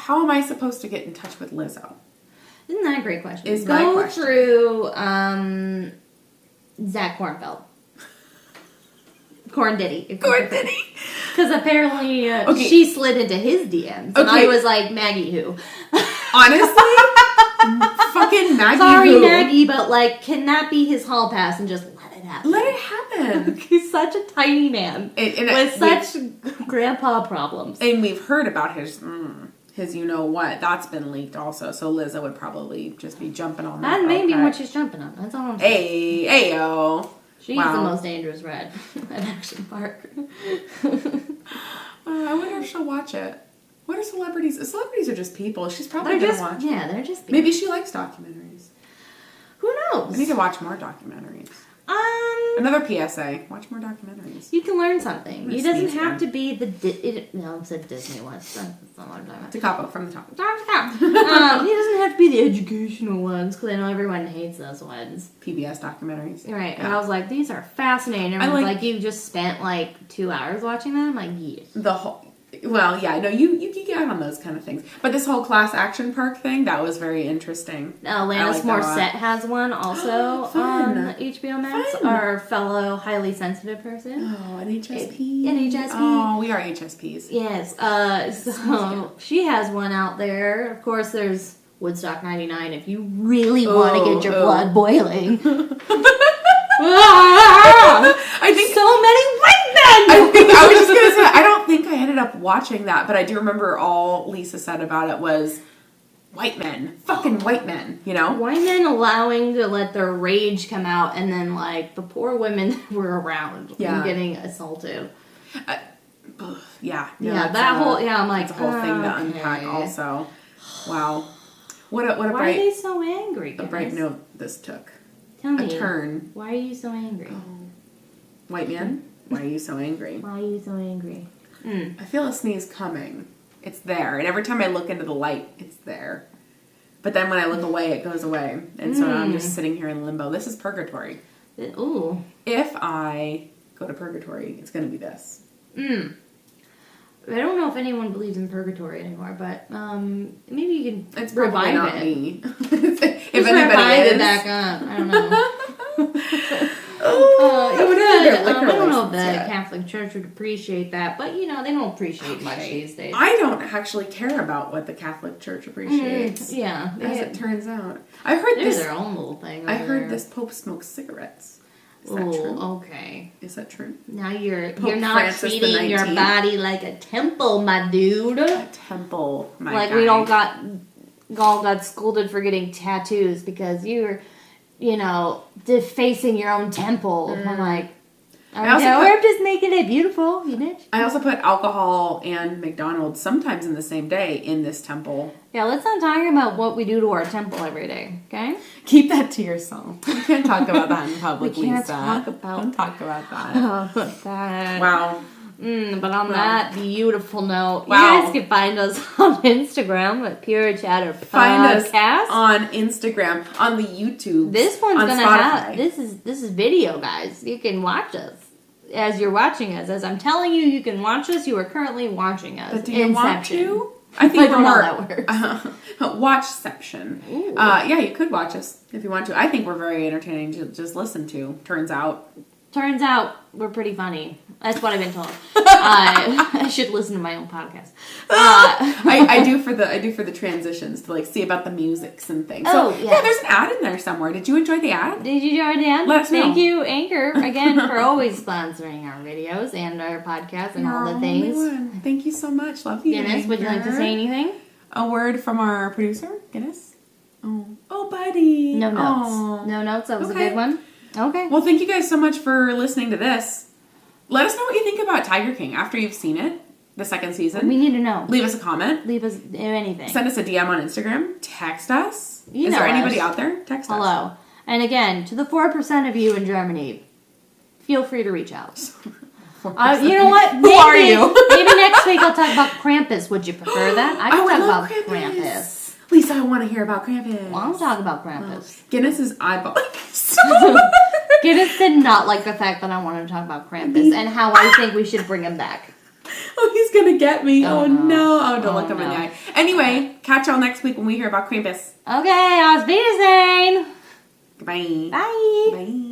am I supposed to get in touch with Lizzo?
Isn't that a great question?
Go
through Zach Kornfeld. Corn Diddy. Because apparently she slid into his DMs. And I was like, Maggie who?
Honestly? Fucking Maggie
Sorry, who? Maggie, but, like, can that be his hall pass and just let it happen?
Let it happen.
He's such a tiny man. With such grandpa problems.
And we've heard about his you-know-what. That's been leaked also. So Lizzo would probably just be jumping on that.
That may be what she's jumping on. That's all I'm saying.
Hey, ayo.
She's the most dangerous red at Action Park.
I wonder if she'll watch it. What are celebrities? Celebrities are just people. She's probably going to watch it.
Yeah, they're just people.
Maybe she likes documentaries.
Who knows?
I need to watch more documentaries. Another PSA. Watch more documentaries.
You can learn something. It doesn't have to be the... it said Disney once. That's not what I'm talking about.
To Capo, from the top.
It doesn't have to be the educational ones, because I know everyone hates those ones.
PBS documentaries.
Right. Yeah. And I was like, these are fascinating. Everyone's like, you just spent, like, 2 hours watching them? I'm like, yes.
The whole... Well, yeah, no, you geek out on those kind of things. But this whole Class Action Park thing, that was very interesting.
Alanis Morissette has one also on HBO Max. Fun. Our fellow highly sensitive person.
Oh, an HSP.
An HSP.
Oh, we are HSPs.
Yes. So she has one out there. Of course, there's Woodstock 99 if you really want to get your blood boiling.
I think
so many white men.
I was just gonna say, I don't think I ended up watching that, but I do remember all Lisa said about it was white men, fucking white men, you know,
white men allowing to let their rage come out, and then like the poor women that were around getting assaulted. I'm like,
it's a whole thing to unpack. Also, wow, what a
why
bright,
are they so angry? Guys?
A bright note this took.
Tell me,
a turn.
Why are you so angry?
White man, why are you so angry?
Why are you so angry?
I feel a sneeze coming. It's there, and every time I look into the light, it's there. But then when I look away, it goes away, and so I'm just sitting here in limbo. This is purgatory.
Ooh.
If I go to purgatory, it's going to be this.
I don't know if anyone believes in purgatory anymore, but maybe you can
it's revive
not
it.
Me.
If anybody
revive
is.
It back up. I don't know.
I don't
know if the Catholic Church would appreciate that, but you know they don't appreciate much these days.
I don't actually care about what the Catholic Church appreciates. As it turns out, I heard
there's their own little thing.
I heard this Pope smokes cigarettes. Is that true?
Okay.
Is that true?
Now you're not Francis treating your body like a temple, my dude.
A temple, my
like
guy.
We all got scolded for getting tattoos because you're, defacing your own temple. I'm like, we're just making it beautiful, you bitch.
I also put alcohol and McDonald's sometimes in the same day in this temple.
Yeah, let's not talk about what we do to our temple every day, okay?
Keep that to yourself. You can't talk about that in public,
Lisa.
Don't talk about that.
that.
Wow.
But on that beautiful note, you guys can find us on Instagram at Pure Chatter Podcast.
Find us on Instagram, on the YouTube.
This one's gonna have this is video, guys. You can watch us as you're watching us. As I'm telling you, you can watch us. You are currently watching us.
But do you want to? I think we're more
that works.
Watchception. You could watch us if you want to. I think we're very entertaining to just listen to. Turns out
we're pretty funny. That's what I've been told. I should listen to my own podcast.
I do for the transitions to see about the musics and things. So there's an ad in there somewhere. Did you enjoy the ad?
Did you enjoy the ad?
Let us know.
Thank you, Anchor, again for always sponsoring our videos and our podcast and all the things.
Thank you so much. Love you.
Guinness, would you like to say anything?
A word from our producer, Guinness. Oh, buddy.
No notes.
Oh.
No notes. That was a good one. Okay.
Well, thank you guys so much for listening to this. Let us know what you think about Tiger King after you've seen it, the second season.
We need to know.
Leave us a comment.
Leave us anything.
Send us a DM on Instagram. Text us.
Is
there anybody out there? Text us.
Hello. And again, to the 4% of you in Germany, feel free to reach out. You know what?
Who are you?
Maybe talk about Krampus. Would you prefer that? I can talk about Krampus.
Lisa, I want to hear about Krampus.
Well, I'll talk about Krampus.
Guinness's eyeball.
Guinness did not like the fact that I wanted to talk about Krampus and how I think we should bring him back.
Oh, he's going to get me. Oh, no. I have to look him in the eye. Anyway, catch y'all next week when we hear about Krampus.
Okay, I'll be Zane.
Goodbye.
Bye.
Bye.